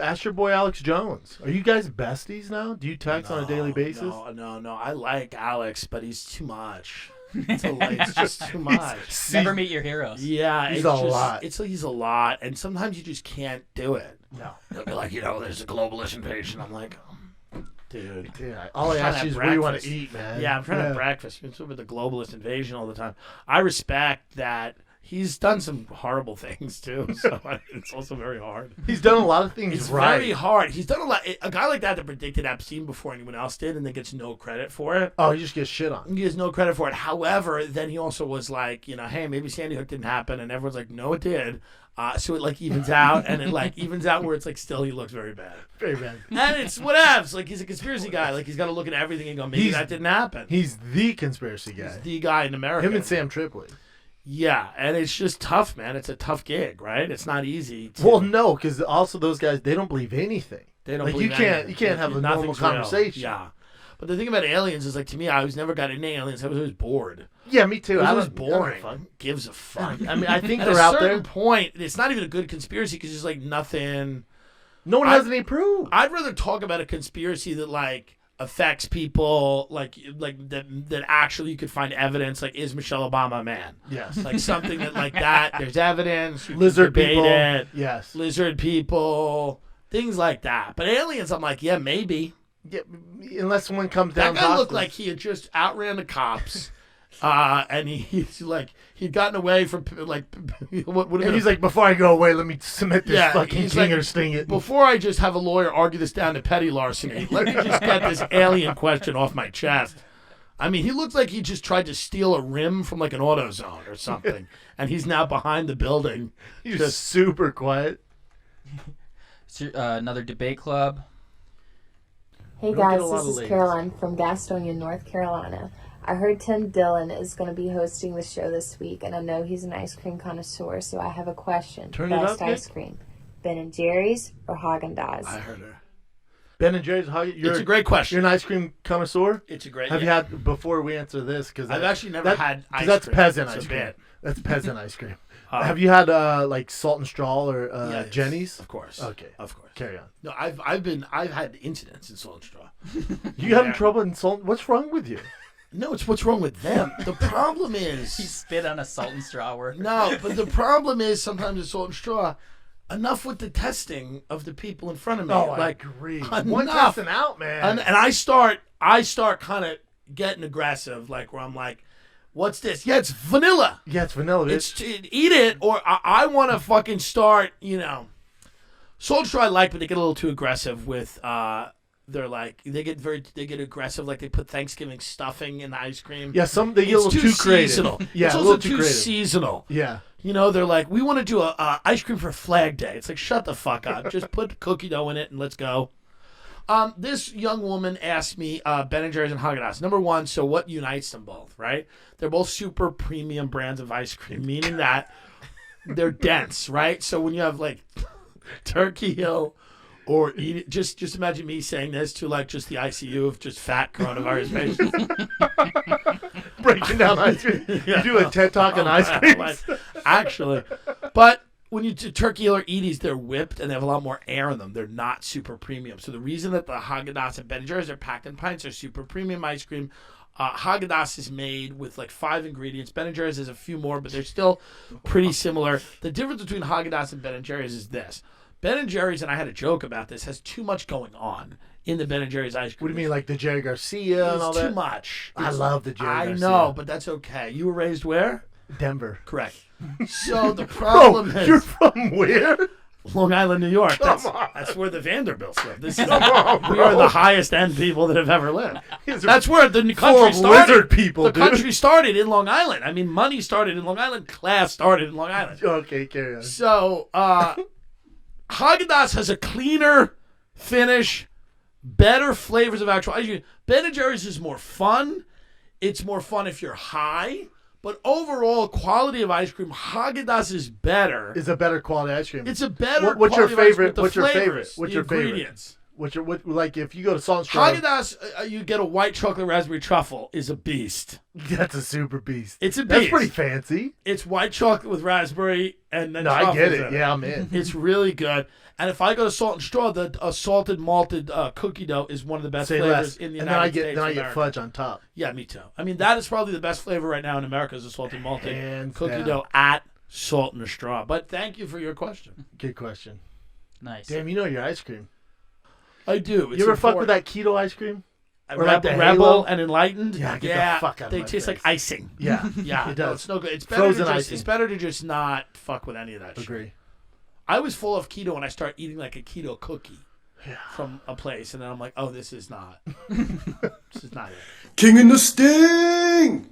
Ask your boy Alex Jones. Are you guys besties now? Do you text on a daily basis? No. I like Alex, but he's too much. It's just too much. Never meet your heroes. Yeah, he's a lot. He's a lot, and sometimes you just can't do it. No. They'll be like, there's a globalist invasion. I'm like, dude. Yeah. All I ask you is what do you want to eat, man? Yeah, I'm trying to have breakfast. You've been with the globalist invasion all the time. I respect that. He's done some horrible things too, so it's also very hard. He's done a lot of things it's right. Very hard. He's done a lot. A guy like that predicted Epstein before anyone else did, and then gets no credit for it. Oh, he just gets shit on. He gets no credit for it. However, then he also was like, hey, maybe Sandy Hook didn't happen, and everyone's like, no, it did. So it like evens out, and it like evens out where it's like still he looks very bad. Very bad. And it's whatevs. Like he's a conspiracy guy. Like he's got to look at everything and go, maybe that didn't happen. He's the conspiracy guy. He's the guy in America. Him and Sam Tripoli. Yeah, and it's just tough, man. It's a tough gig, right? It's not easy. Well, no, because also those guys, they don't believe anything. They don't like believe anything. You can't have a normal conversation. Real. Yeah. But the thing about aliens is, like, to me, I was never got into aliens. I was always bored. Yeah, me too. I was boring. Gives a fuck. I mean, I think at they're a out certain there. point, it's not even a good conspiracy because there's, like, nothing. No one has any proof. I'd rather talk about a conspiracy that, like, affects people, like that actually you could find evidence, like, is Michelle Obama a man? Yes. Like something that like that, there's evidence. Lizard people. It. Yes. Lizard people. Things like that. But aliens, I'm like, yeah, maybe. Yeah, unless someone comes down. That guy looked like he had just outran the cops. And he'd gotten away from like and he's like, before I go away, let me submit this fucking king or sting it. Before I just have a lawyer argue this down to petty larceny, let me just get this alien question off my chest. I mean, he looked like he just tried to steal a rim from like an AutoZone or something, and he's now behind the building. He's just super quiet. Another debate club. Hey guys, this is Caroline from Gastonia, North Carolina. I heard Tim Dillon is going to be hosting the show this week, and I know he's an ice cream connoisseur, so I have a question. Best ice cream, Ben & Jerry's or Haagen-Dazs? I heard her. Ben & Jerry's. It's a great question. You're an ice cream connoisseur? It's a great. Have you had, before we answer this, because I've actually never had ice cream. That's peasant ice cream. That's peasant ice cream. Have you had like Salt and Straw or yes, Jenny's? Of course. Okay. Of course. Carry on. No, I've had incidents in Salt and Straw. You having trouble in Salt? What's wrong with you? No, it's what's wrong with them. The problem is... He spit on a Salt and Straw worker. No, but the problem is sometimes it's Salt and Straw. Enough with the testing of the people in front of me. Oh, like, I agree. Enough. One testing out, man. And I start kind of getting aggressive, like where I'm like, what's this? Yeah, it's vanilla. Yeah, it's vanilla. Eat it, or I want to fucking start, Salt and Straw I like, but they get a little too aggressive with... They're like they get aggressive, like they put Thanksgiving stuffing in the ice cream. Yeah, they get a little too creative. Seasonal. Yeah, it's also too seasonal. Yeah, they're like, we want to do a ice cream for Flag Day. It's like, shut the fuck up. Just put cookie dough in it and let's go. This young woman asked me Ben & Jerry's and Haagen-Dazs. Number one, so what unites them both? Right? They're both super premium brands of ice cream, meaning that they're dense. Right? So when you have like Turkey Hill. Or eat it. Just imagine me saying this to like just the ICU of just fat coronavirus patients. Breaking down ice cream. You do a TED Talk on ice cream. Actually. But when you do Turkey Hill or Edie's, they're whipped and they have a lot more air in them. They're not super premium. So the reason that the Haagen-Dazs and Ben & Jerry's are packed in pints are super premium ice cream. Haagen-Dazs is made with like 5 ingredients. Ben & Jerry's has a few more, but they're still pretty similar. The difference between Haagen-Dazs and Ben & Jerry's is this. Ben & Jerry's, and I had a joke about this, has too much going on in the Ben & Jerry's ice cream. What do you mean, like the Jerry Garcia and all that? It's too much. I love the Jerry Garcia. I know, but that's okay. You were raised where? Denver. Correct. So the problem is... You're from where? Long Island, New York. That's where the Vanderbilts live. We are the highest end people that have ever lived. That's where the country started. Lizard people, the country started in Long Island. I mean, money started in Long Island. Class started in Long Island. Okay, carry on. So, Haagen-Dazs has a cleaner finish, better flavors of actual ice cream. Ben & Jerry's is more fun. It's more fun if you're high. But overall, quality of ice cream, Haagen-Dazs is better. Is a better quality ice cream. It's a better What's your quality of ice cream favorite? with the What's your flavors, favorite? What's the your favorite? ingredients. Like if you go to Salt and Straw, Haagen-Dazs, you get a white chocolate raspberry truffle is a beast. that's a super beast. It's a beast. That's pretty fancy. It's white chocolate with raspberry and then No, I truffles get in it. Yeah, I'm in. It's really good. And if I go to Salt and Straw, the salted malted cookie dough is one of the best Say flavors less. in the And United States. then I get America. fudge on top. Yeah, me too. I mean, that is probably the best flavor right now in America is the salted malted Hands cookie down. dough at Salt and Straw. But thank you for your question. Good question. Nice. Damn, you know your ice cream. I do. It's You ever fuck with important. that keto ice cream? Or Rebel, like the Rebel Halo? and Enlightened? Yeah, get the fuck out of They my taste face. like icing. Yeah, Yeah, it no, does. it's no good. It's better, Frozen to just, icing. it's better to just not fuck with any of that shit. Agree. I was full of keto when I started eating like a keto cookie Yeah. from a place, and then I'm like, oh, this is not. This is not it. King in the Sting!